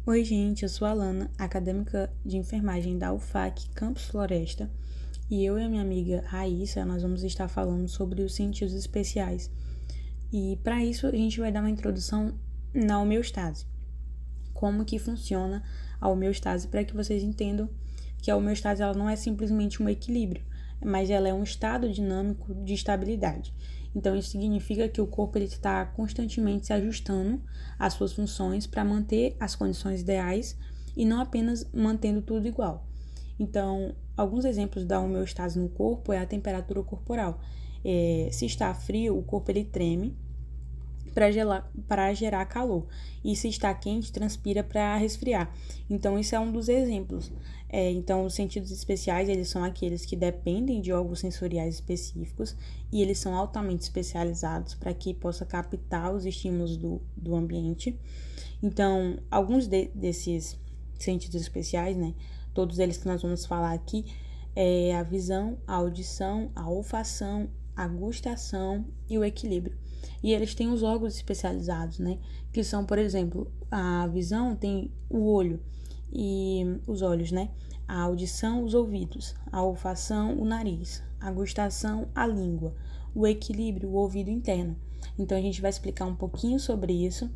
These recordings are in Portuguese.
Oi, gente, eu sou a Alana, acadêmica de enfermagem da UFAC Campus Floresta, e eu e a minha amiga Raíssa, nós vamos estar falando sobre os sentidos especiais. E para isso a gente vai dar uma introdução na homeostase. Como que funciona a homeostase para que vocês entendam que a homeostase ela não é simplesmente um equilíbrio, mas ela é um estado dinâmico de estabilidade. Então, isso significa que o corpo está constantemente se ajustando às suas funções para manter as condições ideais e não apenas mantendo tudo igual. Então, alguns exemplos da homeostase no corpo é a temperatura corporal. Se está frio, o corpo ele treme para gerar calor. E se está quente, transpira para resfriar. Então, isso é um dos exemplos. Então, os sentidos especiais, eles são aqueles que dependem de órgãos sensoriais específicos e eles são altamente especializados para que possa captar os estímulos do ambiente. Então, alguns desses sentidos especiais, né, todos eles que nós vamos falar aqui, é a visão, a audição, a olfação, a gustação e o equilíbrio. E eles têm os órgãos especializados, né? Que são, por exemplo, a visão tem o olho e os olhos, né? A audição, os ouvidos. A olfação, o nariz. A gustação, a língua. O equilíbrio, o ouvido interno. Então, a gente vai explicar um pouquinho sobre isso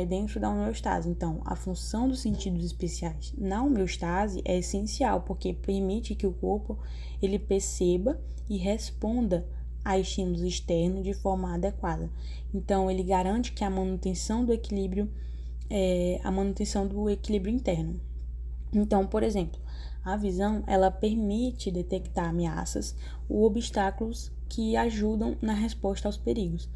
dentro da homeostase. Então, a função dos sentidos especiais na homeostase é essencial, porque permite que o corpo ele perceba e responda a estímulos externos de forma adequada. Então, ele garante que a manutenção do equilíbrio interno. Então, por exemplo, a visão, ela permite detectar ameaças ou obstáculos que ajudam na resposta aos perigos.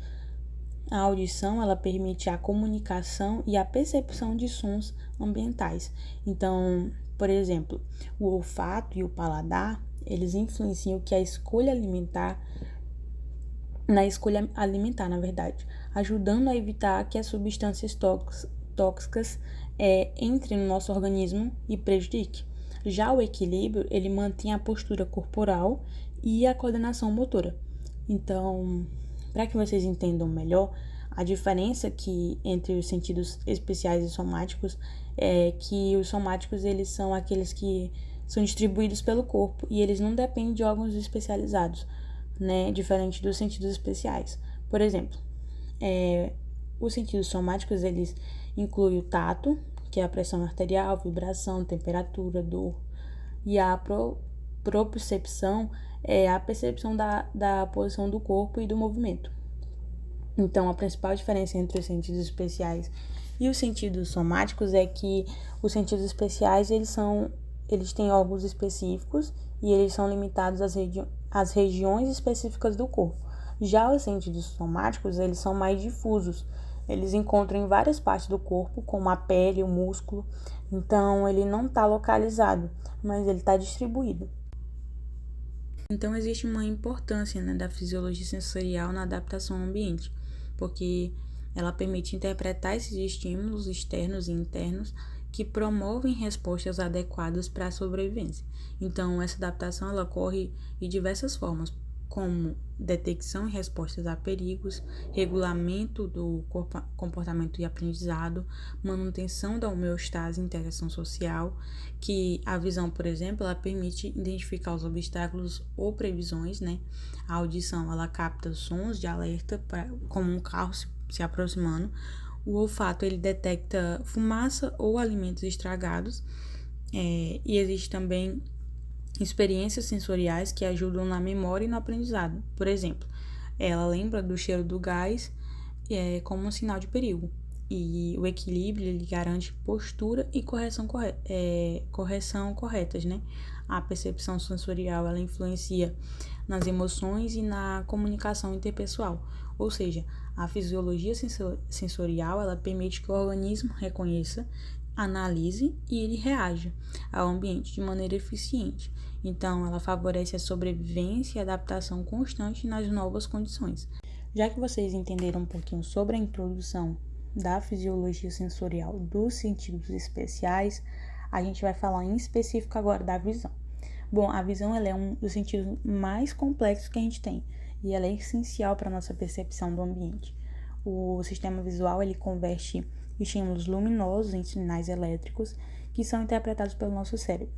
A audição, ela permite a comunicação e a percepção de sons ambientais. Então, por exemplo, o olfato e o paladar, eles influenciam que a escolha alimentar, na verdade, ajudando a evitar que as substâncias tóxicas entrem no nosso organismo e prejudiquem. Já o equilíbrio, ele mantém a postura corporal e a coordenação motora. Então, para que vocês entendam melhor, a diferença entre os sentidos especiais e somáticos é que os somáticos eles são aqueles que são distribuídos pelo corpo e eles não dependem de órgãos especializados, né? Diferente dos sentidos especiais. Por exemplo, os sentidos somáticos eles incluem o tato, que é a pressão arterial, vibração, temperatura, dor, e a propriocepção é a percepção da posição do corpo e do movimento. Então, a principal diferença entre os sentidos especiais e os sentidos somáticos é que os sentidos especiais eles têm órgãos específicos e eles são limitados às regiões específicas do corpo. Já os sentidos somáticos, eles são mais difusos. Eles encontram em várias partes do corpo, como a pele, o músculo. Então, ele não está localizado, mas ele está distribuído. Então, existe uma importância, né, da fisiologia sensorial na adaptação ao ambiente, porque ela permite interpretar esses estímulos externos e internos que promovem respostas adequadas para a sobrevivência. Então, essa adaptação ela ocorre de diversas formas, como detecção e respostas a perigos, regulamento do comportamento e aprendizado, manutenção da homeostase e interação social, que a visão, por exemplo, ela permite identificar os obstáculos ou previsões, né? A audição, ela capta sons de alerta, como um carro se aproximando. O olfato, ele detecta fumaça ou alimentos estragados. E existe também experiências sensoriais que ajudam na memória e no aprendizado. Por exemplo, ela lembra do cheiro do gás como um sinal de perigo. E o equilíbrio, ele garante postura e correção corretas, né? A percepção sensorial, ela influencia nas emoções e na comunicação interpessoal. Ou seja, a fisiologia sensorial, ela permite que o organismo reconheça, analise e ele reaja ao ambiente de maneira eficiente. Então, ela favorece a sobrevivência e adaptação constante nas novas condições. Já que vocês entenderam um pouquinho sobre a introdução da fisiologia sensorial dos sentidos especiais, a gente vai falar em específico agora da visão. Bom, a visão ela é um dos sentidos mais complexos que a gente tem e ela é essencial para a nossa percepção do ambiente. O sistema visual ele converte estímulos luminosos em sinais elétricos que são interpretados pelo nosso cérebro.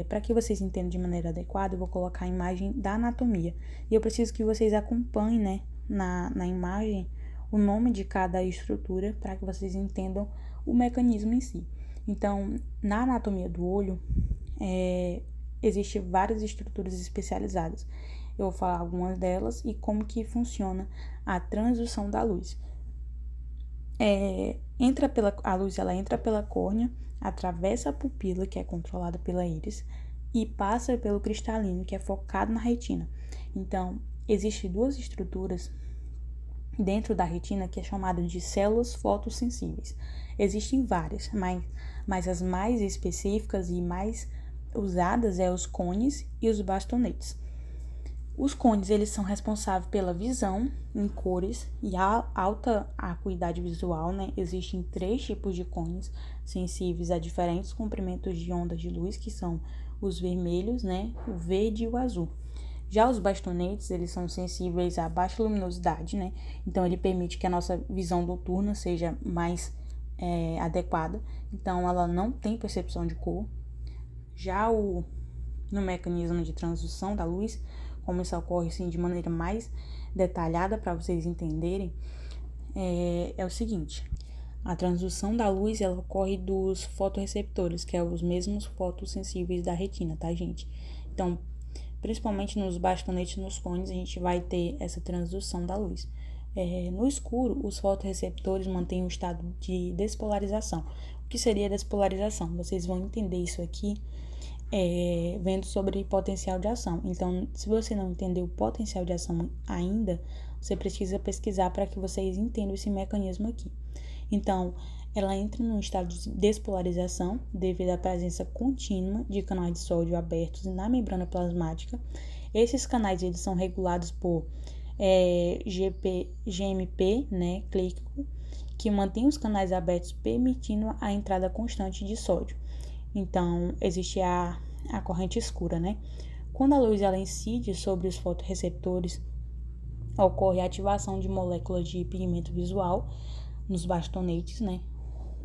Para que vocês entendam de maneira adequada, eu vou colocar a imagem da anatomia. E eu preciso que vocês acompanhem, né, na imagem o nome de cada estrutura para que vocês entendam o mecanismo em si. Então, na anatomia do olho, existem várias estruturas especializadas. Eu vou falar algumas delas e como que funciona a transdução da luz. A luz ela entra pela córnea, atravessa a pupila, que é controlada pela íris, e passa pelo cristalino, que é focado na retina. Então, existem duas estruturas dentro da retina que é chamada de células fotossensíveis. Existem várias, mas as mais específicas e mais usadas os cones e os bastonetes. Os cones, eles são responsáveis pela visão em cores e a alta acuidade visual, né? Existem 3 tipos de cones sensíveis a diferentes comprimentos de ondas de luz, que são os vermelhos, né? O verde e o azul. Já os bastonetes, eles são sensíveis a baixa luminosidade, né? Então, ele permite que a nossa visão noturna seja mais adequada. Então, ela não tem percepção de cor. Já no mecanismo de transdução da luz, como isso ocorre assim, de maneira mais detalhada para vocês entenderem, é o seguinte: a transdução da luz ela ocorre dos fotorreceptores, que são os mesmos fotossensíveis da retina, tá, gente? Então, principalmente nos bastonetes e nos cones, a gente vai ter essa transdução da luz. No escuro, os fotorreceptores mantêm o estado de despolarização. O que seria despolarização? Vocês vão entender isso aqui vendo sobre potencial de ação. Então, se você não entender o potencial de ação ainda, você precisa pesquisar para que vocês entendam esse mecanismo aqui. Então, ela entra num estado de despolarização devido à presença contínua de canais de sódio abertos na membrana plasmática. Esses canais eles são regulados por GMP, né, clínico, que mantém os canais abertos, permitindo a entrada constante de sódio. Então, existe a corrente escura, né? Quando a luz ela incide sobre os fotorreceptores, ocorre a ativação de moléculas de pigmento visual nos bastonetes, né?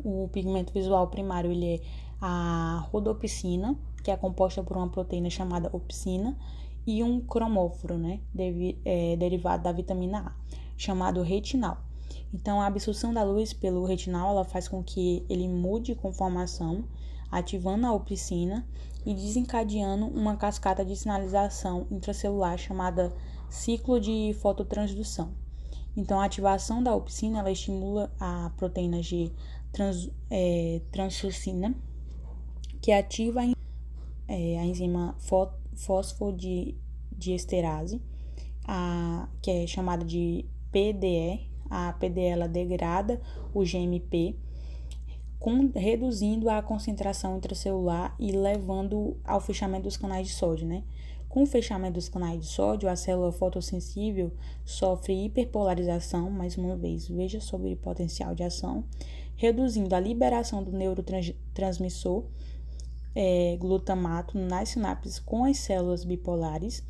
O pigmento visual primário ele é a rodopsina, que é composta por uma proteína chamada opsina, e um cromóforo, né? Derivado da vitamina A, chamado retinal. Então, a absorção da luz pelo retinal ela faz com que ele mude conformação, ativando a opsina e desencadeando uma cascata de sinalização intracelular chamada ciclo de fototransdução. Então, a ativação da opsina ela estimula a proteína G transsucina, que ativa a enzima fosfodiesterase, que é chamada de PDE. A PDE ela degrada o GMP, reduzindo a concentração intracelular e levando ao fechamento dos canais de sódio, né? Com o fechamento dos canais de sódio, a célula fotossensível sofre hiperpolarização, mais uma vez, veja sobre o potencial de ação, reduzindo a liberação do neurotransmissor glutamato nas sinapses com as células bipolares.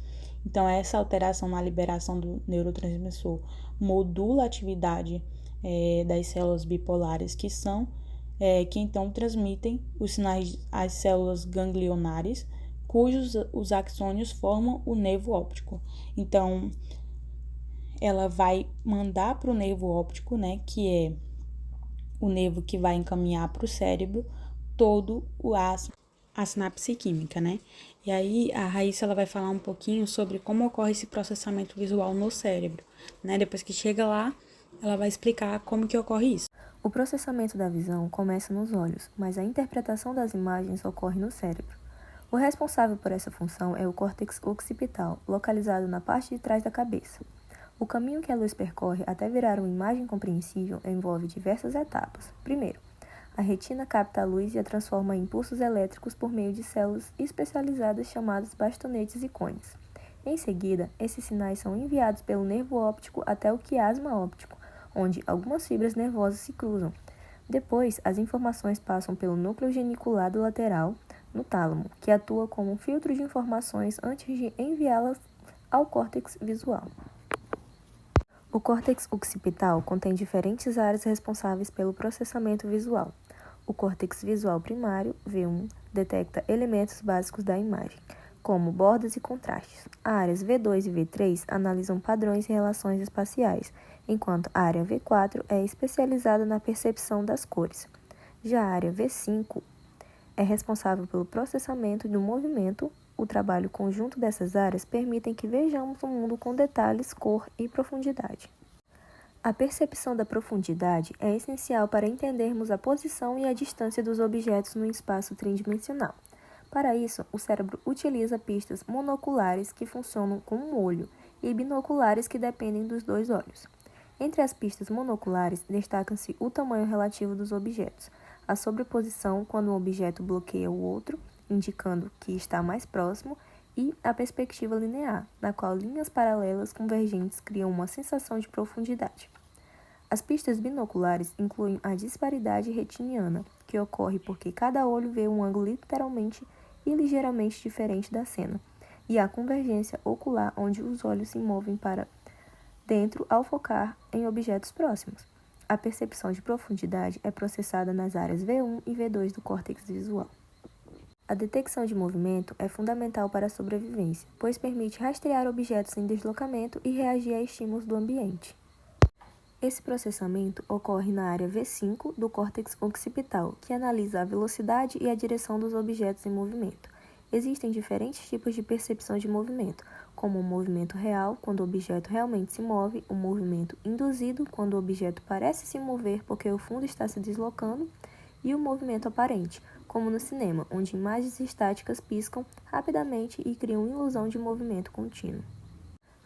Então, essa alteração na liberação do neurotransmissor modula a atividade das células bipolares, que então transmitem os sinais às células ganglionares, cujos os axônios formam o nervo óptico. Então, ela vai mandar para o nervo óptico, né, que é o nervo que vai encaminhar para o cérebro todo a sinapse química, né? E aí a Raíssa ela vai falar um pouquinho sobre como ocorre esse processamento visual no cérebro, né? Depois que chega lá, ela vai explicar como que ocorre isso. O processamento da visão começa nos olhos, mas a interpretação das imagens ocorre no cérebro. O responsável por essa função é o córtex occipital, localizado na parte de trás da cabeça. O caminho que a luz percorre até virar uma imagem compreensível envolve diversas etapas. Primeiro, a retina capta a luz e a transforma em impulsos elétricos por meio de células especializadas chamadas bastonetes e cones. Em seguida, esses sinais são enviados pelo nervo óptico até o quiasma óptico, onde algumas fibras nervosas se cruzam. Depois, as informações passam pelo núcleo geniculado lateral, no tálamo, que atua como um filtro de informações antes de enviá-las ao córtex visual. O córtex occipital contém diferentes áreas responsáveis pelo processamento visual. O córtex visual primário, V1, detecta elementos básicos da imagem, como bordas e contrastes. As áreas V2 e V3 analisam padrões e relações espaciais, enquanto a área V4 é especializada na percepção das cores. Já a área V5 é responsável pelo processamento do movimento. O trabalho conjunto dessas áreas permite que vejamos o mundo com detalhes, cor e profundidade. A percepção da profundidade é essencial para entendermos a posição e a distância dos objetos no espaço tridimensional. Para isso, o cérebro utiliza pistas monoculares que funcionam como um olho e binoculares que dependem dos dois olhos. Entre as pistas monoculares, destacam-se o tamanho relativo dos objetos, a sobreposição quando um objeto bloqueia o outro, indicando que está mais próximo, e a perspectiva linear, na qual linhas paralelas convergentes criam uma sensação de profundidade. As pistas binoculares incluem a disparidade retiniana, que ocorre porque cada olho vê um ângulo literalmente e ligeiramente diferente da cena, e a convergência ocular, onde os olhos se movem para dentro ao focar em objetos próximos. A percepção de profundidade é processada nas áreas V1 e V2 do córtex visual. A detecção de movimento é fundamental para a sobrevivência, pois permite rastrear objetos em deslocamento e reagir a estímulos do ambiente. Esse processamento ocorre na área V5 do córtex occipital, que analisa a velocidade e a direção dos objetos em movimento. Existem diferentes tipos de percepção de movimento, como o movimento real, quando o objeto realmente se move, o movimento induzido, quando o objeto parece se mover porque o fundo está se deslocando, e o movimento aparente, como no cinema, onde imagens estáticas piscam rapidamente e criam ilusão de movimento contínuo.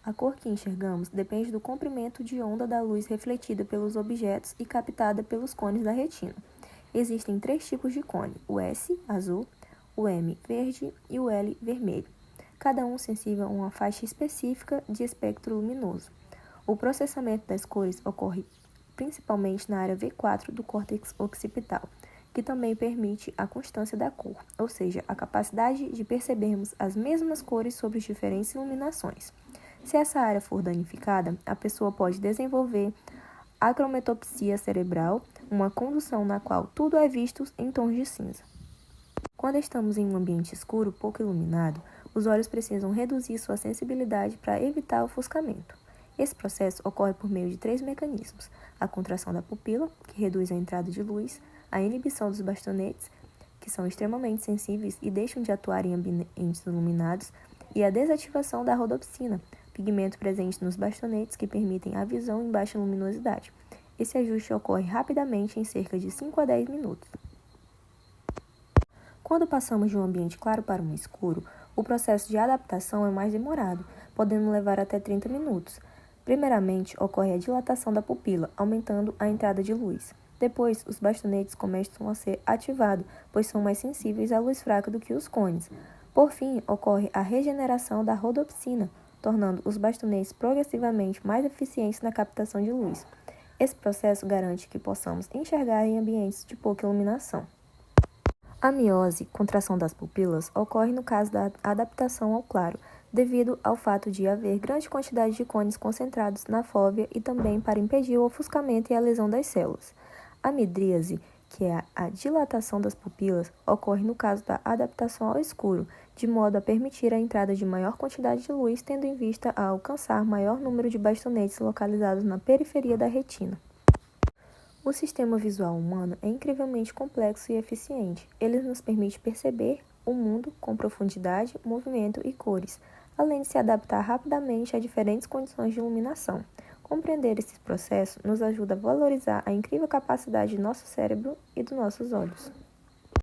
A cor que enxergamos depende do comprimento de onda da luz refletida pelos objetos e captada pelos cones da retina. Existem 3 tipos de cone: o S, azul, o M, verde e o L, vermelho, cada um sensível a uma faixa específica de espectro luminoso. O processamento das cores ocorre principalmente na área V4 do córtex occipital, que também permite a constância da cor, ou seja, a capacidade de percebermos as mesmas cores sob diferentes iluminações. Se essa área for danificada, a pessoa pode desenvolver acrometopsia cerebral, uma condução na qual tudo é visto em tons de cinza. Quando estamos em um ambiente escuro, pouco iluminado, os olhos precisam reduzir sua sensibilidade para evitar o ofuscamento. Esse processo ocorre por meio de 3 mecanismos: a contração da pupila, que reduz a entrada de luz, a inibição dos bastonetes, que são extremamente sensíveis e deixam de atuar em ambientes iluminados, e a desativação da rodopsina, pigmento presente nos bastonetes que permitem a visão em baixa luminosidade. Esse ajuste ocorre rapidamente em cerca de 5 a 10 minutos. Quando passamos de um ambiente claro para um escuro, o processo de adaptação é mais demorado, podendo levar até 30 minutos. Primeiramente, ocorre a dilatação da pupila, aumentando a entrada de luz. Depois, os bastonetes começam a ser ativados, pois são mais sensíveis à luz fraca do que os cones. Por fim, ocorre a regeneração da rodopsina, tornando os bastonetes progressivamente mais eficientes na captação de luz. Esse processo garante que possamos enxergar em ambientes de pouca iluminação. A miose, contração das pupilas, ocorre no caso da adaptação ao claro, devido ao fato de haver grande quantidade de cones concentrados na fóvea e também para impedir o ofuscamento e a lesão das células. A midríase, que é a dilatação das pupilas, ocorre no caso da adaptação ao escuro, de modo a permitir a entrada de maior quantidade de luz, tendo em vista a alcançar maior número de bastonetes localizados na periferia da retina. O sistema visual humano é incrivelmente complexo e eficiente. Ele nos permite perceber o mundo com profundidade, movimento e cores, além de se adaptar rapidamente a diferentes condições de iluminação. Compreender esse processo nos ajuda a valorizar a incrível capacidade de nosso cérebro e dos nossos olhos.